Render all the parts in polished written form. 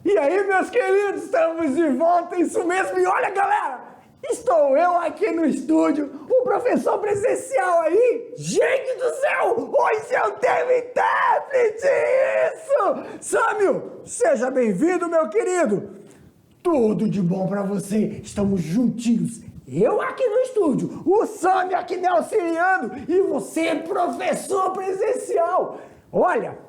E aí, meus queridos, estamos de volta, isso mesmo. E olha, galera, estou eu aqui no estúdio, o professor presencial aí. Gente do céu, hoje eu tenho intérprete, isso! Sâmio, seja bem-vindo, meu querido. Tudo de bom pra você, estamos juntinhos. Eu aqui no estúdio, o Sâmio aqui me auxiliando e você, professor presencial. Olha,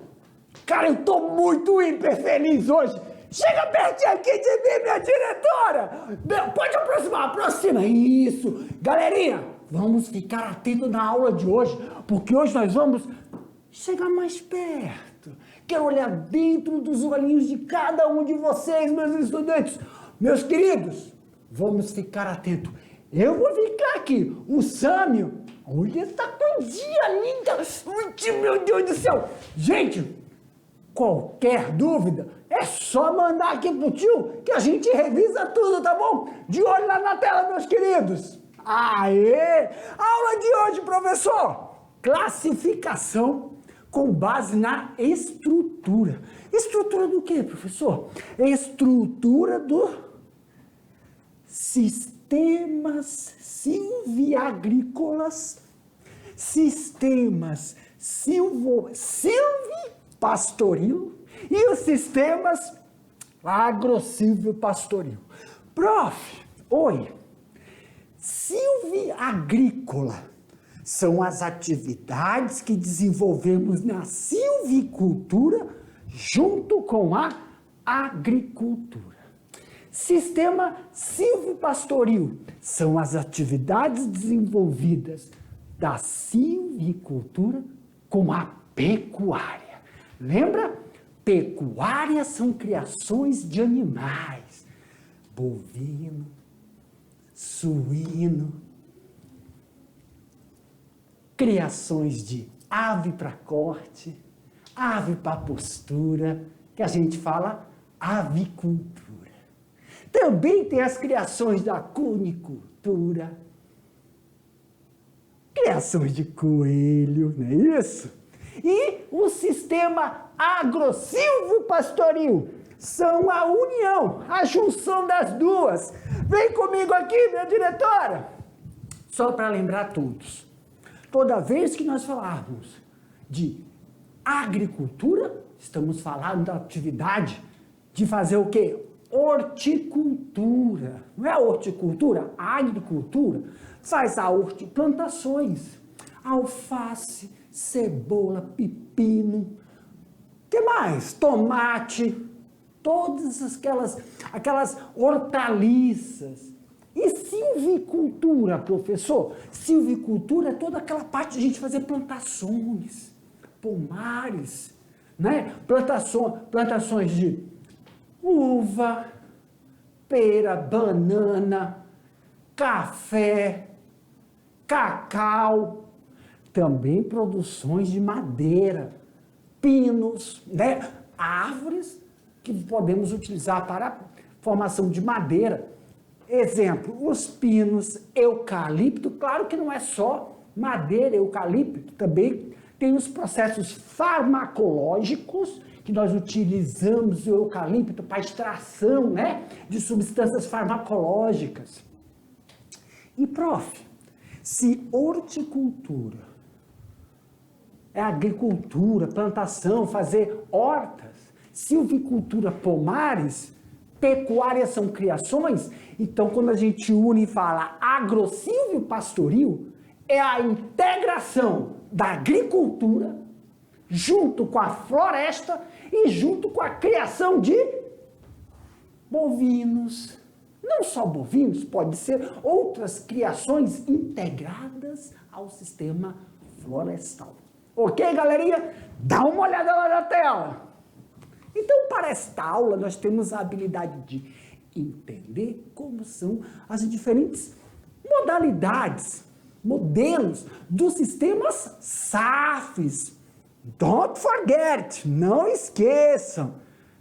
cara, eu tô muito hiper feliz hoje. Chega pertinho aqui de mim, minha diretora. Pode aproximar, aproxima. Isso. Galerinha, vamos ficar atentos na aula de hoje, porque hoje nós vamos chegar mais perto. Quero olhar dentro dos olhinhos de cada um de vocês, meus estudantes. Meus queridos, vamos ficar atentos. Eu vou ficar aqui. O Sâmio, olha, tá com dia linda. Meu Deus do céu. Gente, qualquer dúvida, é só mandar aqui pro tio que a gente revisa tudo, tá bom? De olho lá na tela, meus queridos. Aê! Aula de hoje, professor. Classificação com base na estrutura. Estrutura do quê, professor? Estrutura do sistemas silviagrícolas, sistemas silvipastoril e os sistemas agrossilvio-pastoril. Prof, oi, silviagrícola são as atividades que desenvolvemos na silvicultura junto com a agricultura. Sistema silvipastoril são as atividades desenvolvidas da silvicultura com a pecuária. Lembra? Pecuária são criações de animais, bovino, suíno, criações de ave para corte, ave para postura, que a gente fala avicultura. Também tem as criações da cunicultura, criações de coelho, não é isso? E o sistema agrossilvopastoril são a união, a junção das duas. Vem comigo aqui, minha diretora. Só para lembrar todos, toda vez que nós falarmos de agricultura, estamos falando da atividade de fazer o quê? Horticultura. Não é horticultura? A agricultura faz plantações, alface, cebola, pepino, que mais? Tomate, todas aquelas hortaliças. E silvicultura, professor? Silvicultura é toda aquela parte de a gente fazer plantações, pomares, né? Plantações de uva, pera, banana, café, cacau, também produções de madeira, pinos, né? Árvores que podemos utilizar para a formação de madeira. Exemplo, os pinos, eucalipto, claro que não é só madeira, eucalipto, também tem os processos farmacológicos, que nós utilizamos o eucalipto para extração, né, de substâncias farmacológicas. E, prof, se horticultura é agricultura, plantação, fazer hortas, silvicultura, pomares, pecuária são criações, então quando a gente une e fala agrossilvio-pastoril, é a integração da agricultura junto com a floresta e junto com a criação de bovinos. Não só bovinos, pode ser outras criações integradas ao sistema florestal. Ok, galerinha? Dá uma olhada lá na tela. Então, para esta aula, nós temos a habilidade de entender como são as diferentes modalidades, modelos dos sistemas SAFs. Don't forget, não esqueçam.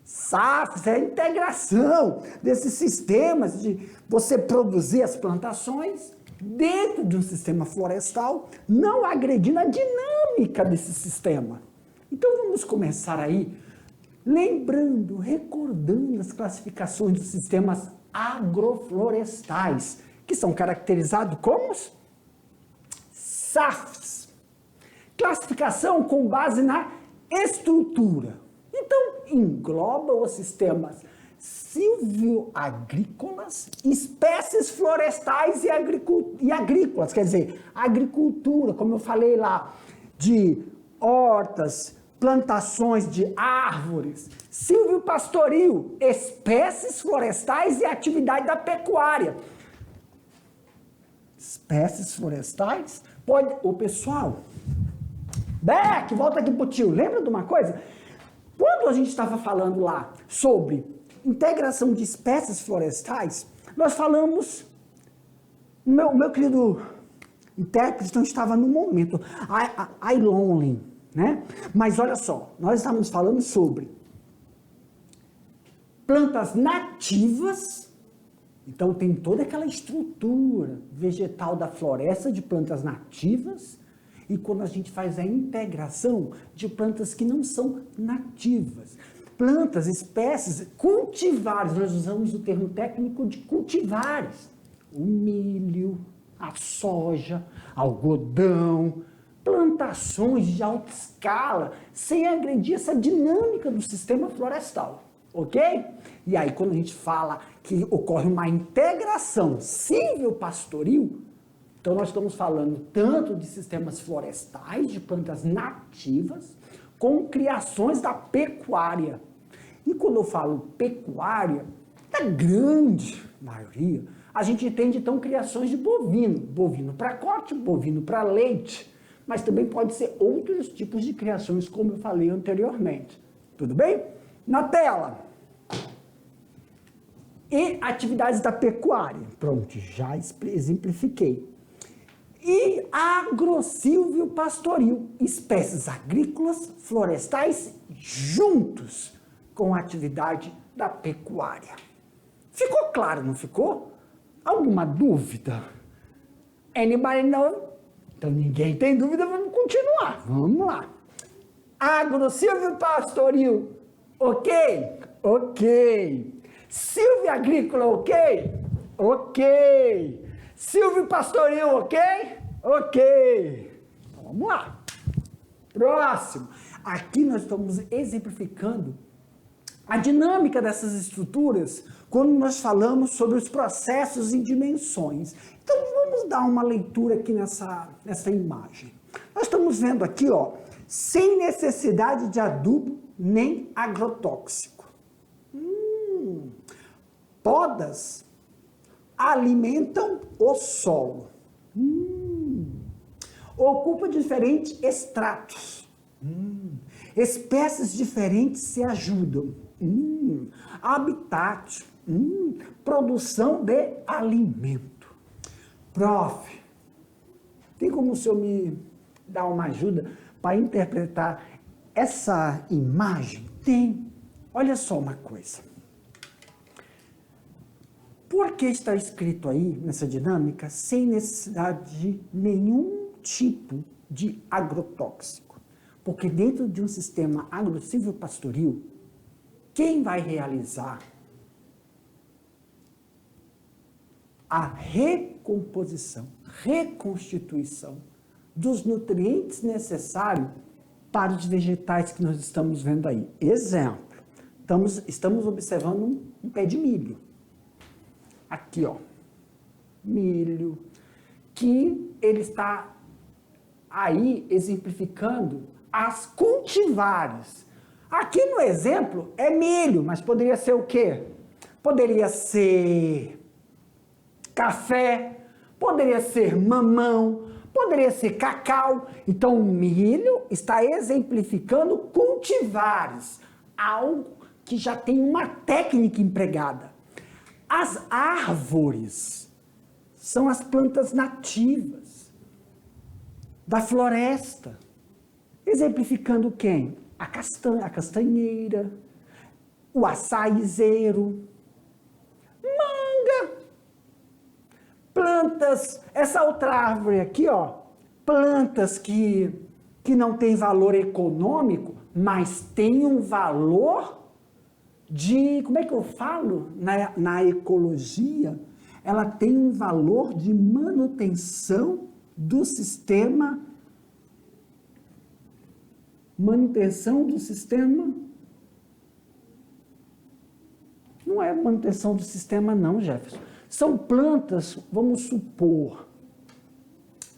SAFs é a integração desses sistemas de você produzir as plantações dentro de um sistema florestal, não agredindo a dinâmica desse sistema. Então vamos começar aí Lembrando, recordando as classificações dos sistemas agroflorestais, que são caracterizados como SAFs. Classificação com base na estrutura. Então, engloba os sistemas silvio-agrícolas, espécies florestais e agrícolas, quer dizer, agricultura, como eu falei lá, de hortas, plantações de árvores, silvio-pastoril, espécies florestais e atividade da pecuária. Espécies florestais? Pode... Ô, pessoal, Beck, volta aqui pro tio. Lembra de uma coisa? Quando a gente estava falando lá sobre integração de espécies florestais, nós falamos... Meu querido intérprete não estava no momento. I lonely, né? Mas olha só, nós estamos falando sobre plantas nativas. Então tem toda aquela estrutura vegetal da floresta de plantas nativas, e quando a gente faz a integração de plantas que não são nativas, plantas, espécies, cultivares, nós usamos o termo técnico de cultivares, o milho, a soja, algodão, plantações de alta escala, sem agredir essa dinâmica do sistema florestal. Ok? E aí, quando a gente fala que ocorre uma integração silvio-pastoril, então nós estamos falando tanto de sistemas florestais, de plantas nativas, com criações da pecuária. E quando eu falo pecuária, na grande maioria, a gente entende então criações de bovino, bovino para corte, bovino para leite, mas também pode ser outros tipos de criações, como eu falei anteriormente. Tudo bem? Na tela. E atividades da pecuária. Pronto, já exemplifiquei. E agrossilvio-pastoril, espécies agrícolas, florestais, juntos com a atividade da pecuária. Ficou claro, não ficou? Alguma dúvida? Anybody know? Então ninguém tem dúvida, vamos continuar. Vamos lá. Agrossilvio-pastoril, ok? Ok. Silvio-agrícola, ok? Ok. Silvio-pastoril, ok? Ok. Então, vamos lá. Próximo. Aqui nós estamos exemplificando a dinâmica dessas estruturas quando nós falamos sobre os processos em dimensões. Então, vamos dar uma leitura aqui nessa imagem. Nós estamos vendo aqui, ó, sem necessidade de adubo nem agrotóxico. Podas alimentam o solo. Ocupa diferentes estratos. Espécies diferentes se ajudam. Habitat. Produção de alimento. Prof, tem como o senhor me dar uma ajuda para interpretar essa imagem? Tem. Olha só uma coisa. Por que está escrito aí, nessa dinâmica, sem necessidade de nenhum tipo de agrotóxico? Porque dentro de um sistema agrossilvio-pastoril, quem vai realizar a recomposição, reconstituição dos nutrientes necessários para os vegetais que nós estamos vendo aí? Exemplo, estamos observando um pé de milho. Aqui, ó, milho, que ele está aí exemplificando as cultivares. Aqui no exemplo é milho, mas poderia ser o quê? Poderia ser café, poderia ser mamão, poderia ser cacau. Então, o milho está exemplificando cultivares, algo que já tem uma técnica empregada. As árvores são as plantas nativas da floresta, exemplificando quem? A castanheira, o açaizeiro, manga, plantas, essa outra árvore aqui, ó, plantas que não tem valor econômico, mas tem um valor como é que eu falo? Na ecologia, ela tem um valor de manutenção do sistema. Manutenção do sistema. Não é manutenção do sistema, não, Jefferson. São plantas, vamos supor,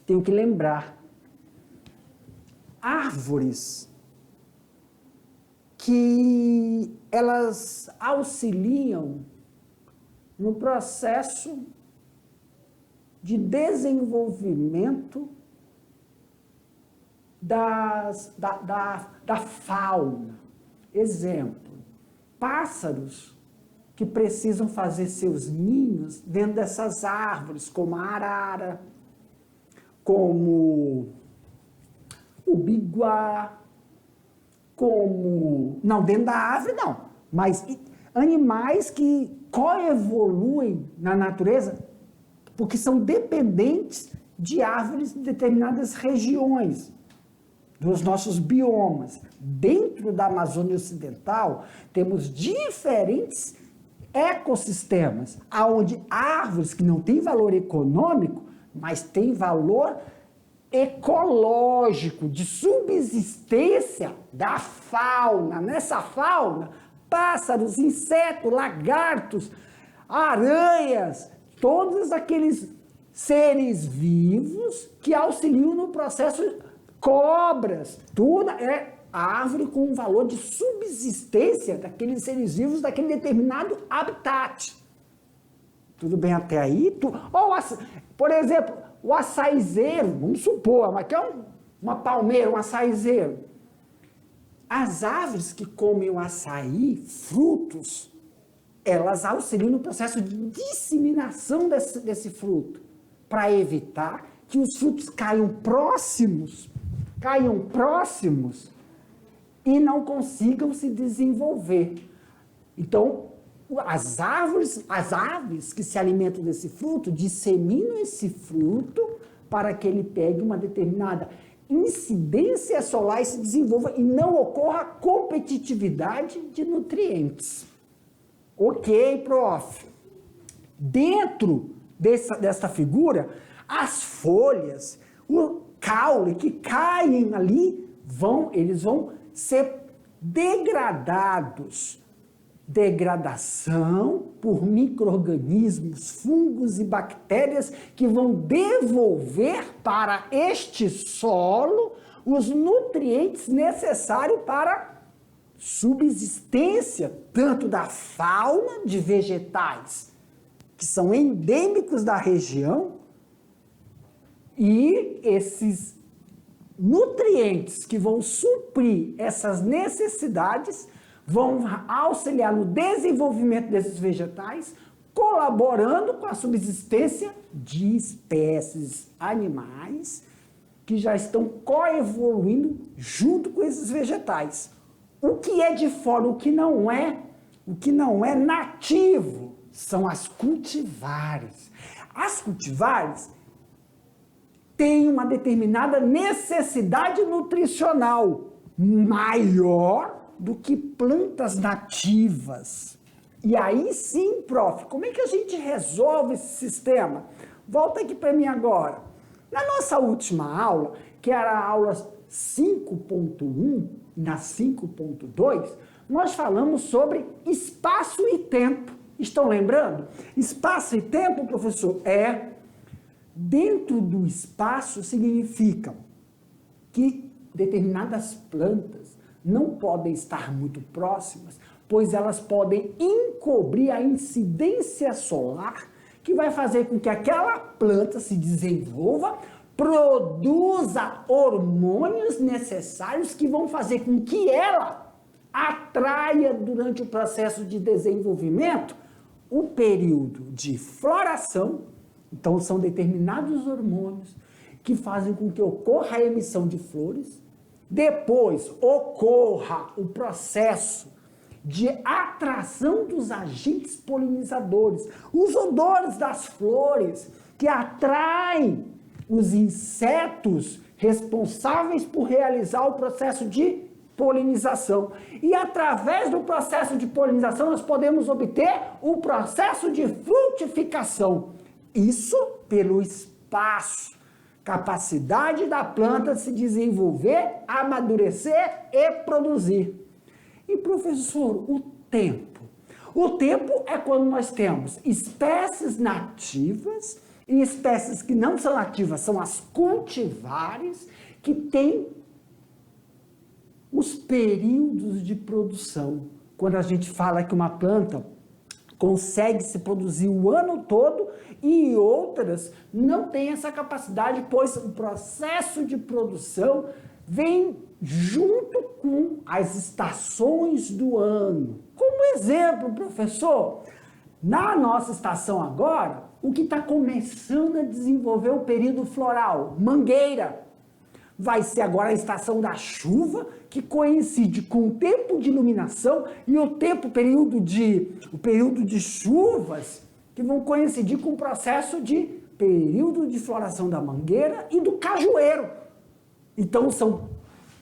tenho que lembrar, árvores que elas auxiliam no processo de desenvolvimento da fauna. Exemplo, pássaros que precisam fazer seus ninhos dentro dessas árvores, como a arara, como o biguá, não, dentro da árvore não, mas animais que coevoluem na natureza, porque são dependentes de árvores de determinadas regiões dos nossos biomas. Dentro da Amazônia Ocidental, temos diferentes ecossistemas, onde árvores que não têm valor econômico, mas têm valor ecológico, de subsistência da fauna. Nessa fauna, pássaros, insetos, lagartos, aranhas, todos aqueles seres vivos que auxiliam no processo, cobras, tudo é árvore com um valor de subsistência daqueles seres vivos daquele determinado habitat. Tudo bem até aí? Por exemplo, o açaizeiro, vamos supor, mas que é uma palmeira, um açaizeiro. As árvores que comem o açaí, frutos, elas auxiliam no processo de disseminação desse fruto, para evitar que os frutos caiam próximos e não consigam se desenvolver. Então, as aves que se alimentam desse fruto disseminam esse fruto para que ele pegue uma determinada incidência solar e se desenvolva e não ocorra competitividade de nutrientes. Ok, prof. Dentro dessa figura, as folhas, o caule que caem ali, eles vão ser degradados. Degradação por micro-organismos, fungos e bactérias que vão devolver para este solo os nutrientes necessários para subsistência, tanto da fauna de vegetais, que são endêmicos da região, e esses nutrientes que vão suprir essas necessidades vão auxiliar no desenvolvimento desses vegetais, colaborando com a subsistência de espécies animais que já estão coevoluindo junto com esses vegetais. O que é de fora, o que não é nativo, são as cultivares. As cultivares têm uma determinada necessidade nutricional maior do que plantas nativas. E aí sim, prof, como é que a gente resolve esse sistema? Volta aqui para mim agora. Na nossa última aula, que era a aula 5.1, na 5.2, nós falamos sobre espaço e tempo. Estão lembrando? Espaço e tempo, professor, dentro do espaço significa que determinadas plantas não podem estar muito próximas, pois elas podem encobrir a incidência solar, que vai fazer com que aquela planta se desenvolva, produza hormônios necessários que vão fazer com que ela atraia, durante o processo de desenvolvimento, o período de floração. Então, são determinados hormônios que fazem com que ocorra a emissão de flores, depois ocorra o processo de atração dos agentes polinizadores, os odores das flores que atraem os insetos responsáveis por realizar o processo de polinização. E através do processo de polinização, nós podemos obter o processo de frutificação. Isso pelo espaço, capacidade da planta se desenvolver, amadurecer e produzir. E professor, o tempo? O tempo é quando nós temos espécies nativas e espécies que não são nativas, são as cultivares, que têm os períodos de produção. Quando a gente fala que uma planta consegue se produzir o ano todo e outras não têm essa capacidade, pois o processo de produção vem junto com as estações do ano. Como exemplo, professor, na nossa estação agora, o que está começando a desenvolver o período floral? Mangueira. Vai ser agora a estação da chuva, que coincide com o tempo de iluminação e o período de chuvas, que vão coincidir com o processo de período de floração da mangueira e do cajueiro. Então, são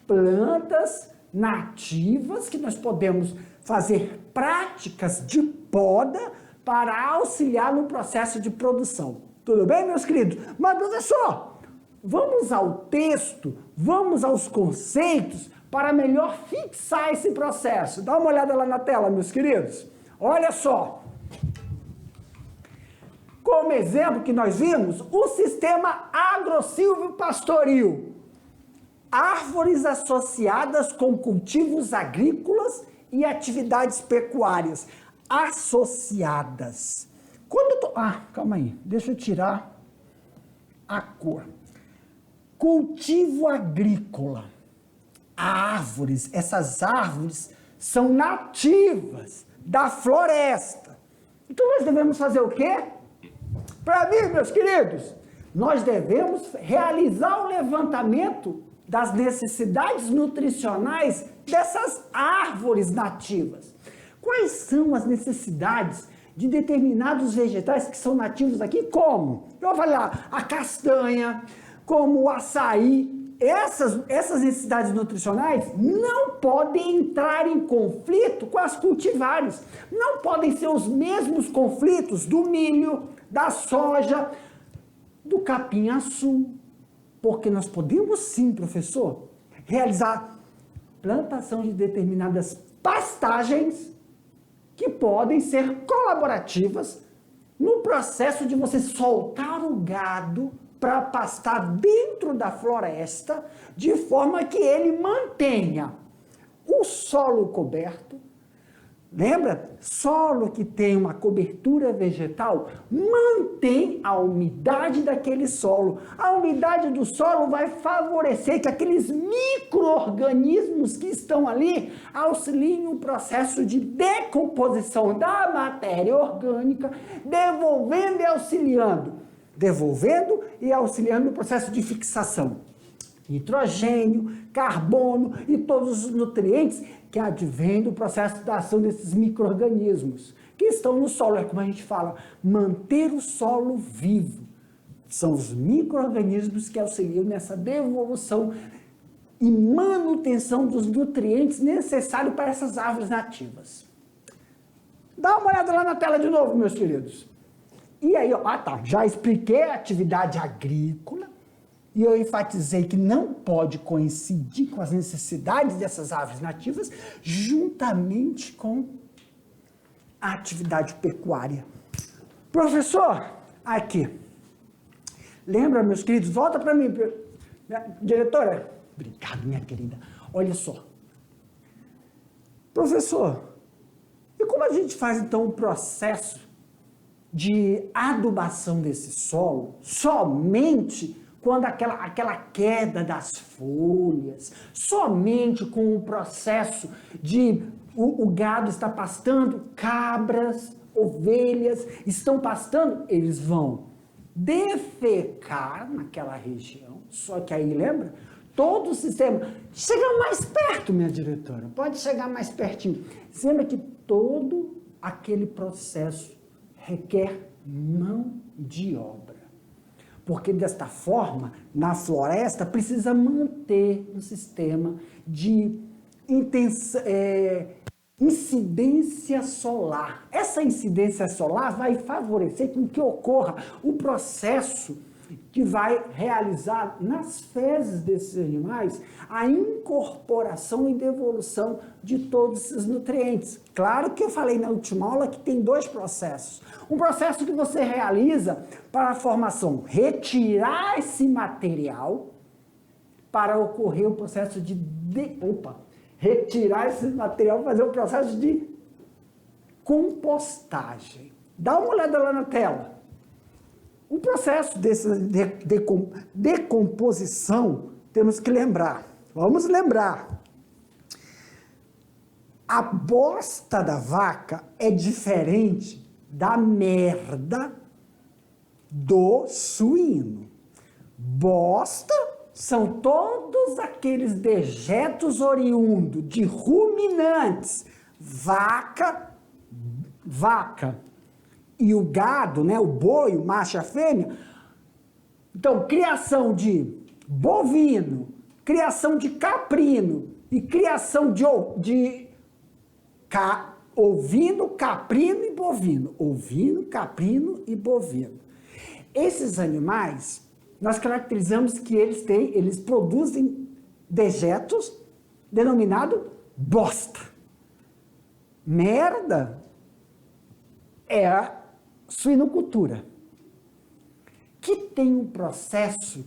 plantas nativas que nós podemos fazer práticas de poda para auxiliar no processo de produção. Tudo bem, meus queridos? Mas, professor, vamos ao texto, vamos aos conceitos para melhor fixar esse processo. Dá uma olhada lá na tela, meus queridos. Olha só. Como exemplo que nós vimos, o sistema agro-silvio-pastoril. Árvores associadas com cultivos agrícolas e atividades pecuárias. Associadas. Calma aí, deixa eu tirar a cor. Cultivo agrícola. Árvores, essas árvores são nativas da floresta. Então nós devemos fazer o quê? Para mim, meus queridos, nós devemos realizar o levantamento das necessidades nutricionais dessas árvores nativas. Quais são as necessidades de determinados vegetais que são nativos aqui? Como? Eu vou falar a castanha, como o açaí. Essas necessidades nutricionais não podem entrar em conflito com as cultivares. Não podem ser os mesmos conflitos do milho, da soja, do capim-açu. Porque nós podemos sim, professor, realizar plantação de determinadas pastagens que podem ser colaborativas no processo de você soltar o gado para pastar dentro da floresta, de forma que ele mantenha o solo coberto. Lembra? Solo que tem uma cobertura vegetal mantém a umidade daquele solo. A umidade do solo vai favorecer que aqueles micro-organismos que estão ali auxiliem o processo de decomposição da matéria orgânica, devolvendo e auxiliando no processo de fixação. Nitrogênio, carbono e todos os nutrientes que advêm do processo da ação desses micro-organismos que estão no solo. É como a gente fala, manter o solo vivo. São os micro-organismos que auxiliam nessa devolução e manutenção dos nutrientes necessários para essas árvores nativas. Dá uma olhada lá na tela de novo, meus queridos. E aí, já expliquei a atividade agrícola e eu enfatizei que não pode coincidir com as necessidades dessas árvores nativas juntamente com a atividade pecuária. Professor, aqui. Lembra, meus queridos? Volta para mim. Diretora, obrigado, minha querida. Olha só. Professor, e como a gente faz então o processo de adubação desse solo somente quando aquela queda das folhas, somente com o processo de o gado está pastando, cabras, ovelhas estão pastando, eles vão defecar naquela região, só que aí, lembra? Todo o sistema, chega mais perto, minha diretora, pode chegar mais pertinho, lembra que todo aquele processo requer mão de obra. Porque desta forma, na floresta, precisa manter um sistema de incidência solar. Essa incidência solar vai favorecer com que ocorra o processo que vai realizar nas fezes desses animais a incorporação e devolução de todos esses nutrientes. Claro que eu falei na última aula que tem dois processos. Um processo que você realiza para a formação, retirar esse material para ocorrer o processo retirar esse material, fazer o processo de compostagem. Dá uma olhada lá na tela. O processo dessa decomposição, temos que lembrar. Vamos lembrar. A bosta da vaca é diferente da merda do suíno. Bosta são todos aqueles dejetos oriundos de ruminantes, vaca e o gado, né, o boi, o macho e a fêmea. Então, criação de bovino, criação de caprino e criação de ovino, caprino e bovino. Ovino, caprino e bovino. Esses animais, nós caracterizamos que eles produzem dejetos denominado bosta. Merda é a suinocultura, que tem um processo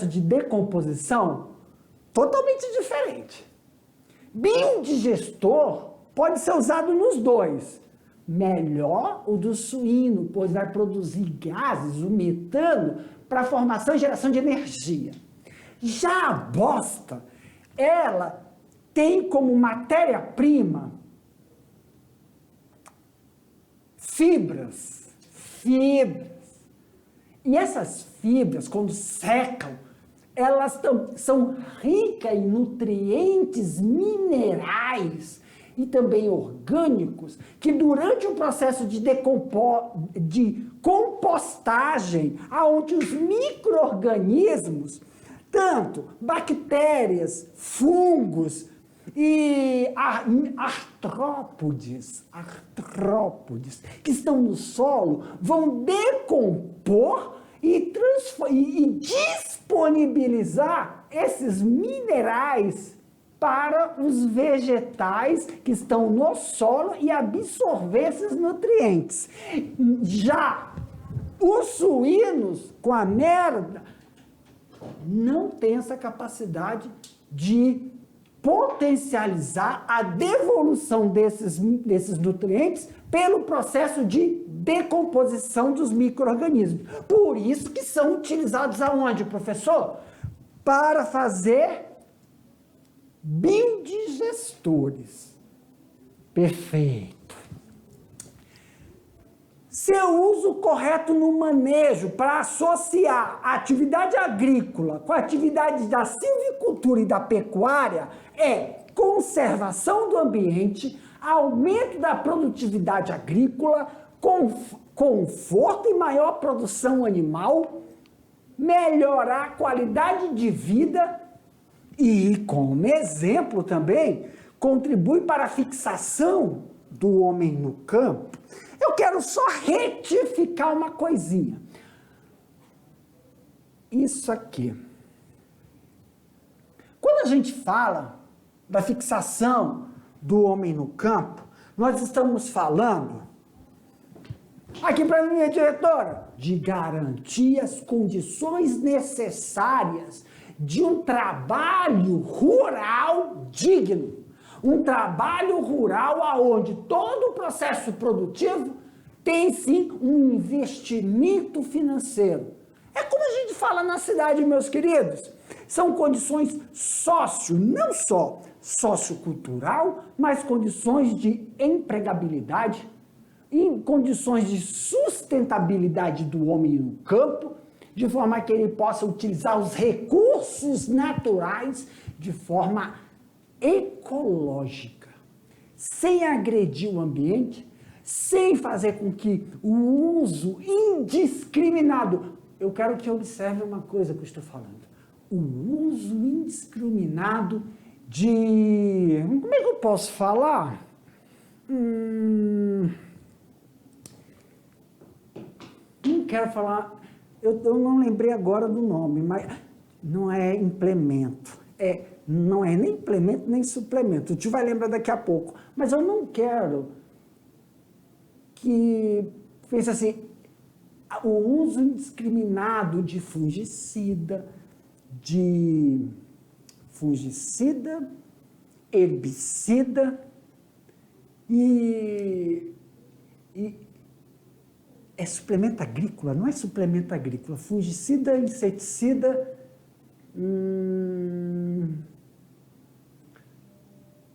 de decomposição totalmente diferente. Biodigestor pode ser usado nos dois. Melhor o do suíno, pois vai produzir gases, o metano, para a formação e geração de energia. Já a bosta, ela tem como matéria-prima fibras. E essas fibras, quando secam, elas são ricas em nutrientes minerais e também orgânicos, que durante o processo de compostagem, onde os micro-organismos, tanto bactérias, fungos e artrópodes, que estão no solo, vão decompor e disponibilizar esses minerais para os vegetais que estão no solo e absorver esses nutrientes. Já os suínos, com a merda, não têm essa capacidade de potencializar a devolução desses nutrientes pelo processo de decomposição dos micro-organismos. Por isso que são utilizados aonde, professor? Para fazer biodigestores. Perfeito. Seu uso correto no manejo para associar a atividade agrícola com a atividade da silvicultura e da pecuária é conservação do ambiente, aumento da produtividade agrícola, conforto e maior produção animal, melhorar a qualidade de vida e, como exemplo também, contribui para a fixação do homem no campo. Eu quero só retificar uma coisinha. Isso aqui. Quando a gente fala da fixação do homem no campo, nós estamos falando, aqui para mim, diretora, de garantir as condições necessárias de um trabalho rural digno. Um trabalho rural onde todo o processo produtivo tem, sim, um investimento financeiro. É como a gente fala na cidade, meus queridos. São condições não só sociocultural, mas condições de empregabilidade e condições de sustentabilidade do homem no campo, de forma que ele possa utilizar os recursos naturais de forma ecológica, sem agredir o ambiente, sem fazer com que o uso indiscriminado... Eu quero que observe uma coisa que eu estou falando. O uso indiscriminado Como é que eu posso falar? Não quero falar, eu não lembrei agora do nome, mas não é implemento, não é nem implemento nem suplemento, o tio vai lembrar daqui a pouco, mas eu não quero que pense assim, o uso indiscriminado de fungicida, herbicida e é suplemento agrícola, não é suplemento agrícola, fungicida, inseticida,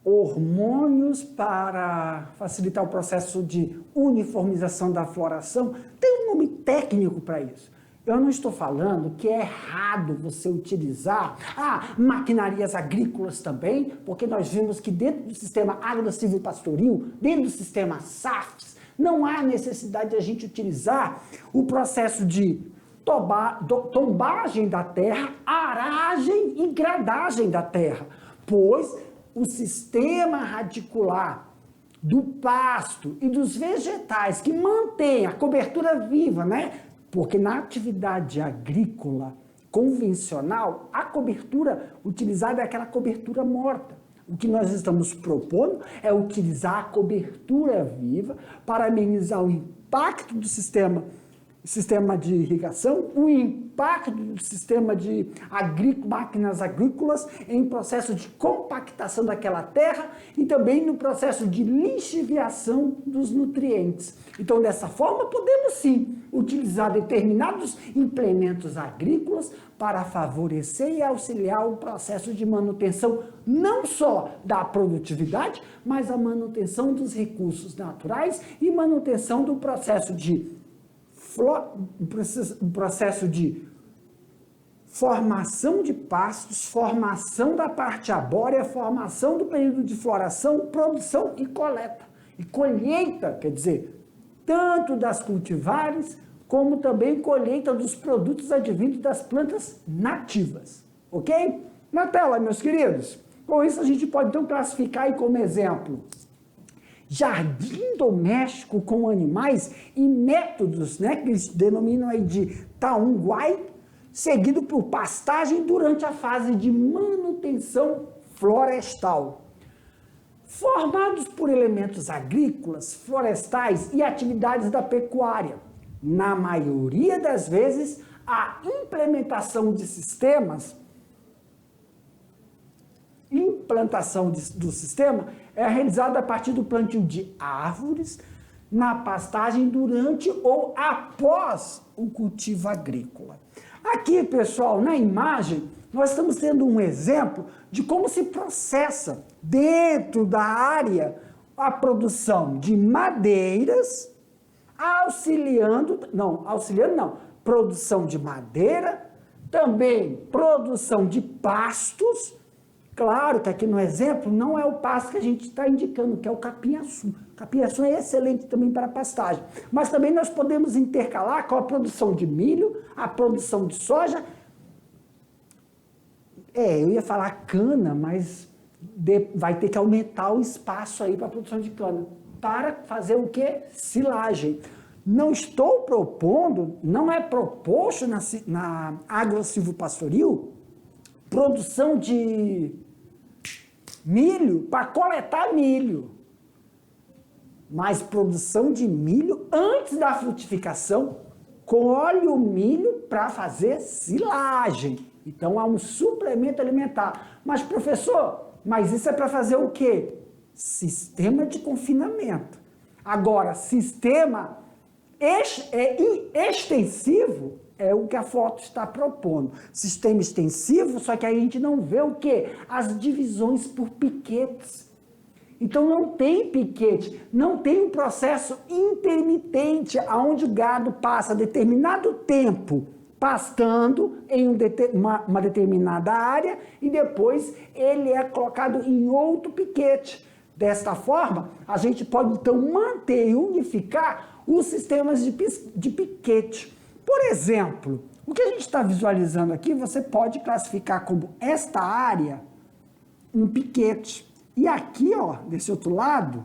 hormônios para facilitar o processo de uniformização da floração, tem um nome técnico para isso. Eu não estou falando que é errado você utilizar maquinarias agrícolas também, porque nós vimos que dentro do sistema agro-silvopastoril, dentro do sistema SAFs, não há necessidade de a gente utilizar o processo de tombagem da terra, aragem e gradagem da terra, pois o sistema radicular do pasto e dos vegetais que mantém a cobertura viva, né? Porque na atividade agrícola convencional, a cobertura utilizada é aquela cobertura morta. O que nós estamos propondo é utilizar a cobertura viva para amenizar o impacto do sistema de irrigação, o impacto do sistema de máquinas agrícolas em processo de compactação daquela terra e também no processo de lixiviação dos nutrientes. Então, dessa forma, podemos sim utilizar determinados implementos agrícolas para favorecer e auxiliar o processo de manutenção não só da produtividade, mas a manutenção dos recursos naturais e manutenção do processo de formação de pastos, formação da parte arbórea, formação do período de floração, produção e coleta. E colheita, quer dizer, tanto das cultivares, como também colheita dos produtos advindos das plantas nativas. Ok? Na tela, meus queridos. Com isso, a gente pode então classificar aí como exemplo jardim doméstico com animais e métodos, né, que eles denominam aí de taunguai, seguido por pastagem durante a fase de manutenção florestal. Formados por elementos agrícolas, florestais e atividades da pecuária. Na maioria das vezes, a implementação de do sistema é realizada a partir do plantio de árvores na pastagem durante ou após o cultivo agrícola. Aqui, pessoal, na imagem, nós estamos tendo um exemplo de como se processa dentro da área a produção de madeiras, produção de madeira, também produção de pastos. Claro que aqui no exemplo não é o pasto que a gente está indicando, que é o capim-açu. Capim-açu é excelente também para pastagem. Mas também nós podemos intercalar com a produção de milho, a produção de soja. Eu ia falar cana, mas vai ter que aumentar o espaço aí para a produção de cana. Para fazer o quê? Silagem. Não estou propondo, não é proposto na agro-silvopastoril produção de milho para coletar milho, mas produção de milho antes da frutificação, colhe o milho para fazer silagem. Então há um suplemento alimentar. Mas professor, mas isso é para fazer o quê? Sistema de confinamento. Agora, sistema extensivo é o que a foto está propondo. Sistema extensivo, só que aí a gente não vê o quê? As divisões por piquetes. Então não tem piquete, não tem um processo intermitente, onde o gado passa determinado tempo pastando em uma determinada área e depois ele é colocado em outro piquete. Desta forma, a gente pode então manter e unificar os sistemas de piquete. Por exemplo, o que a gente está visualizando aqui, você pode classificar como esta área um piquete. E aqui, ó, desse outro lado,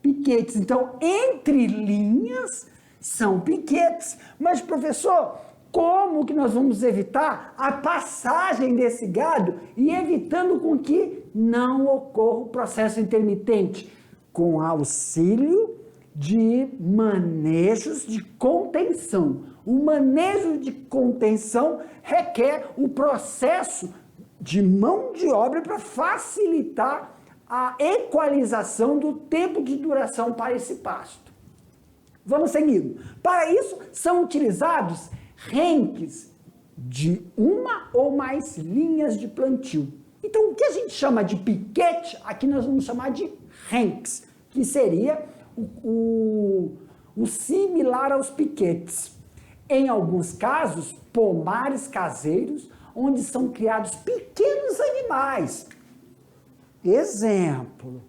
piquetes. Então, entre linhas são piquetes. Mas, professor, como que nós vamos evitar a passagem desse gado e evitando com que não ocorra o processo intermitente? Com auxílio de manejos de contenção. O manejo de contenção requer o processo de mão de obra para facilitar a equalização do tempo de duração para esse pasto. Vamos seguindo. Para isso, são utilizados renques de uma ou mais linhas de plantio. Então, o que a gente chama de piquete, aqui nós vamos chamar de renques, que seria o similar aos piquetes. Em alguns casos, pomares caseiros, onde são criados pequenos animais. Exemplo,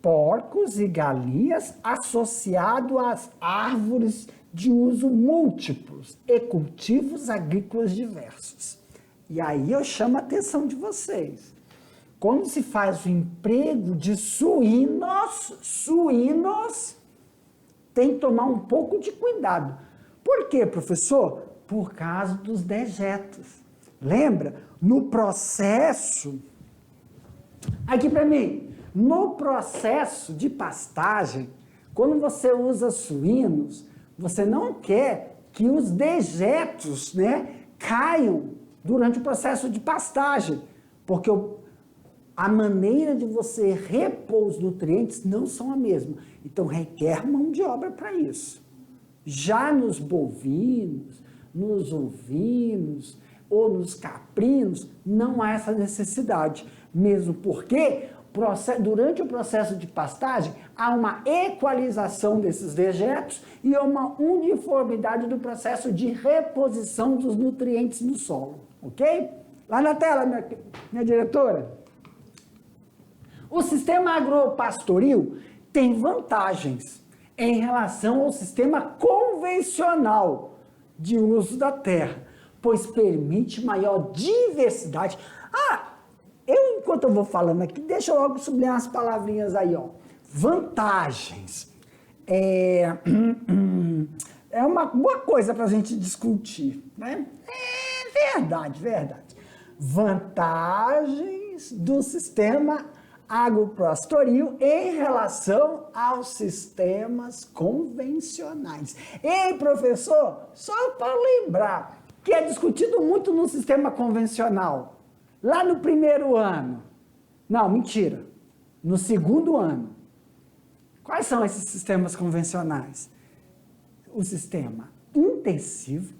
porcos e galinhas associados às árvores de uso múltiplos e cultivos agrícolas diversos. E aí eu chamo a atenção de vocês. Quando se faz o emprego de suínos, tem que tomar um pouco de cuidado. Por quê, professor? Por causa dos dejetos. Lembra? No processo, aqui para mim, no processo de pastagem, quando você usa suínos, você não quer que os dejetos, caiam durante o processo de pastagem, porque a maneira de você repor os nutrientes não são a mesma. Então, requer mão de obra para isso. Já nos bovinos, nos ovinos ou nos caprinos, não há essa necessidade. Mesmo porque, durante o processo de pastagem, há uma equalização desses dejetos e uma uniformidade do processo de reposição dos nutrientes no solo. Ok? Lá na tela, minha diretora. O sistema agropastoril tem vantagens em relação ao sistema convencional de uso da terra, pois permite maior diversidade. Enquanto eu vou falando aqui, deixa eu logo sublinhar as palavrinhas aí, ó. Vantagens. É uma boa coisa para a gente discutir, né? É verdade. Vantagens do sistema agropastoril em relação aos sistemas convencionais. Ei, professor, só para lembrar que é discutido muito no sistema convencional. Lá no primeiro ano. Não, mentira. No segundo ano. Quais são esses sistemas convencionais? O sistema intensivo,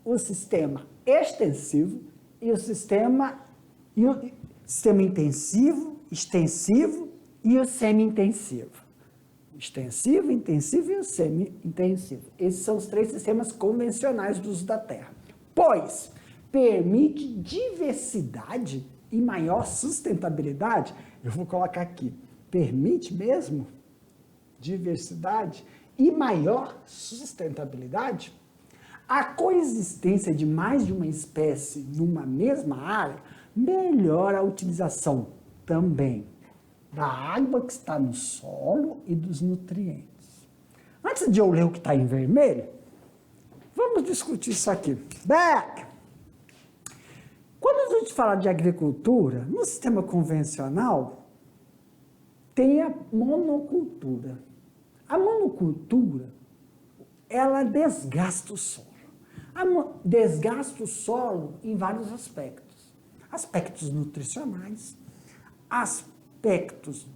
o sistema extensivo e o sistema intensivo, extensivo e o semi-intensivo. Extensivo, intensivo e o semi-intensivo. Esses são os 3 sistemas convencionais do uso da terra. Pois permite diversidade e maior sustentabilidade. Eu vou colocar aqui. Permite mesmo diversidade e maior sustentabilidade. A coexistência de mais de uma espécie numa mesma área melhora a utilização também da água que está no solo e dos nutrientes. Antes de eu ler o que está em vermelho, vamos discutir isso aqui. Back! Quando a gente fala de agricultura, no sistema convencional, tem a monocultura. A monocultura, ela desgasta o solo. Desgasta o solo em vários aspectos. Aspectos nutricionais, aspectos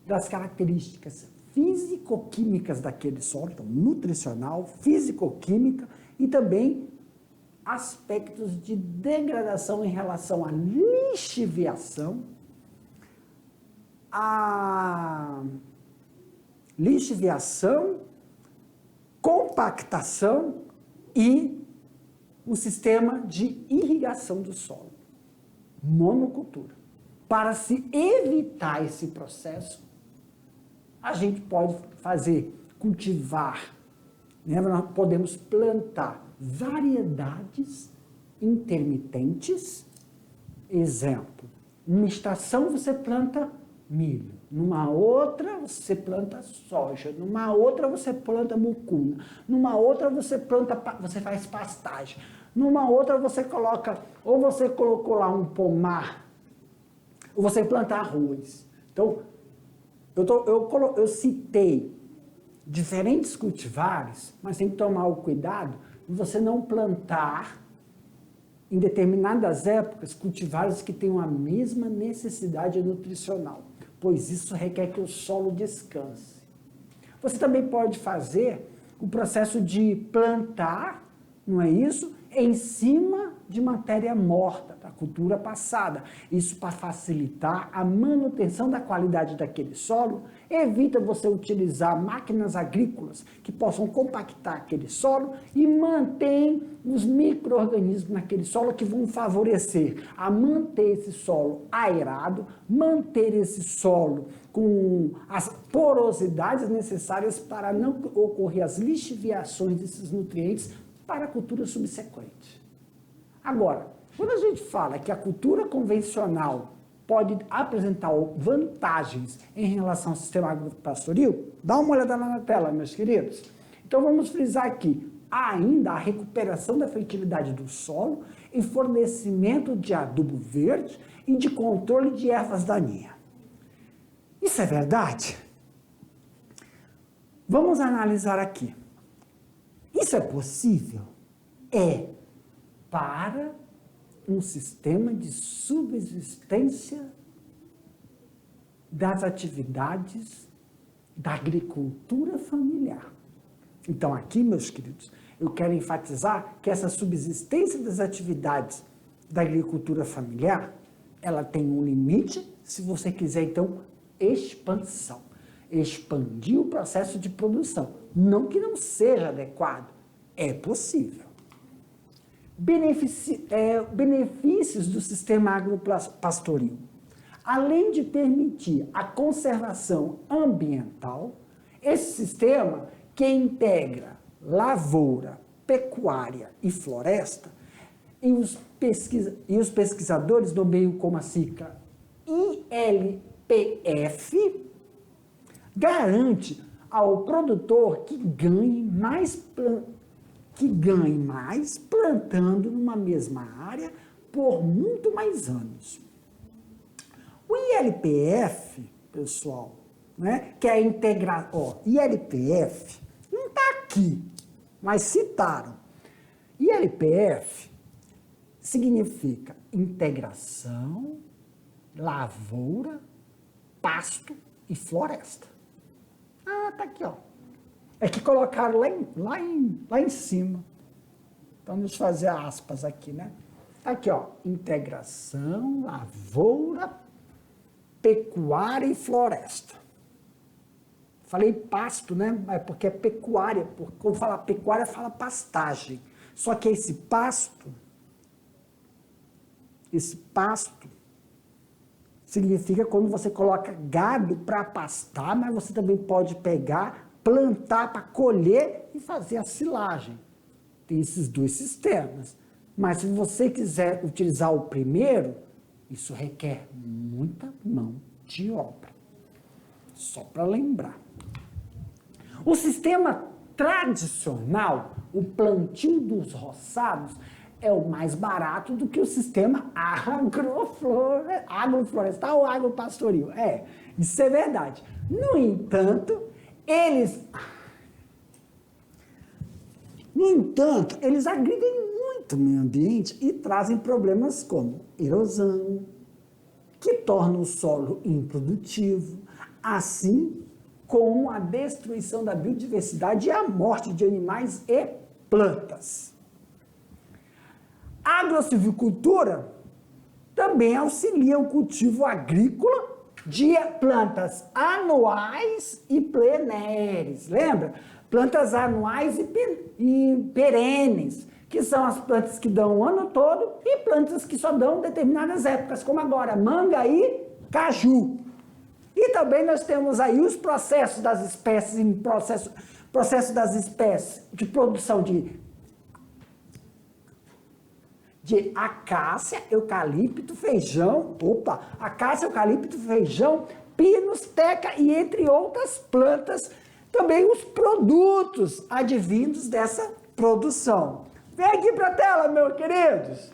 das características físico-químicas daquele solo, então nutricional, físico-química e também aspectos de degradação em relação à lixiviação, compactação e o sistema de irrigação do solo. Monocultura. Para se evitar esse processo, a gente pode cultivar, nós podemos plantar variedades intermitentes, exemplo, Numa estação você planta milho, numa outra você planta soja, numa outra você planta mucuna, numa outra você faz pastagem, numa outra você coloca, ou você colocou lá um pomar, ou você planta arroz. Então, eu citei diferentes cultivares, mas tem que tomar o cuidado de você não plantar em determinadas épocas, cultivares que tenham a mesma necessidade nutricional, pois isso requer que o solo descanse. Você também pode fazer o processo de plantar, não é isso? Em cima de matéria morta, da cultura passada. Isso para facilitar a manutenção da qualidade daquele solo, evita você utilizar máquinas agrícolas que possam compactar aquele solo e mantém os micro-organismos naquele solo que vão favorecer a manter esse solo aerado, manter esse solo com as porosidades necessárias para não ocorrer as lixiviações desses nutrientes para a cultura subsequente. Agora, quando a gente fala que a cultura convencional pode apresentar vantagens em relação ao sistema agropastoril, dá uma olhada lá na tela, meus queridos. Então vamos frisar aqui, há ainda a recuperação da fertilidade do solo e fornecimento de adubo verde e de controle de ervas daninhas. Isso é verdade? Vamos analisar aqui. Isso é possível? É para um sistema de subsistência das atividades da agricultura familiar. Então, aqui, meus queridos, eu quero enfatizar que essa subsistência das atividades da agricultura familiar, ela tem um limite, se você quiser, então, expansão. Expandir o processo de produção. Não que não seja adequado, é possível. Benefícios do sistema agropastoril. Além de permitir a conservação ambiental, esse sistema que integra lavoura, pecuária e floresta, e os pesquisadores nomeiam como a sigla ILPF, garante ao produtor que ganhe mais plantando numa mesma área por muito mais anos. O ILPF, pessoal, né, que é a integração, ILPF não está aqui, mas citaram. ILPF significa integração, lavoura, pasto e floresta. Ah, tá aqui, ó. É que colocaram lá em cima. Então, vamos fazer aspas aqui, né? Tá aqui, ó. Integração, lavoura, pecuária e floresta. Falei pasto, né? É porque é pecuária. Quando fala pecuária, fala pastagem. Só que esse pasto significa quando você coloca gado para pastar, mas você também pode pegar, plantar para colher e fazer a silagem. Tem esses dois sistemas. Mas se você quiser utilizar o primeiro, isso requer muita mão de obra. Só para lembrar. O sistema tradicional, o plantio dos roçados, é o mais barato do que o sistema agroflorestal ou agropastoril. Isso é verdade. No entanto, eles agridem muito o meio ambiente e trazem problemas como erosão, que torna o solo improdutivo, assim como a destruição da biodiversidade e a morte de animais e plantas. A agrosilvicultura também auxilia o cultivo agrícola de plantas anuais e plenéres. Lembra? Plantas anuais e perenes, que são as plantas que dão o ano todo e plantas que só dão determinadas épocas, como agora, manga e caju. E também nós temos aí os processos das espécies, processo das espécies de produção de de acácia, eucalipto, feijão, acácia, eucalipto, feijão, pinus, teca e entre outras plantas, também os produtos advindos dessa produção. Vem aqui para a tela, meus queridos.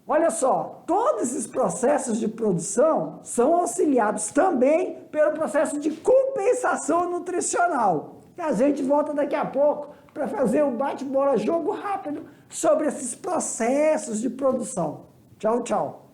Olha só, todos esses processos de produção são auxiliados também pelo processo de compensação nutricional. E a gente volta daqui a pouco para fazer um bate-bola, jogo rápido sobre esses processos de produção. Tchau, tchau.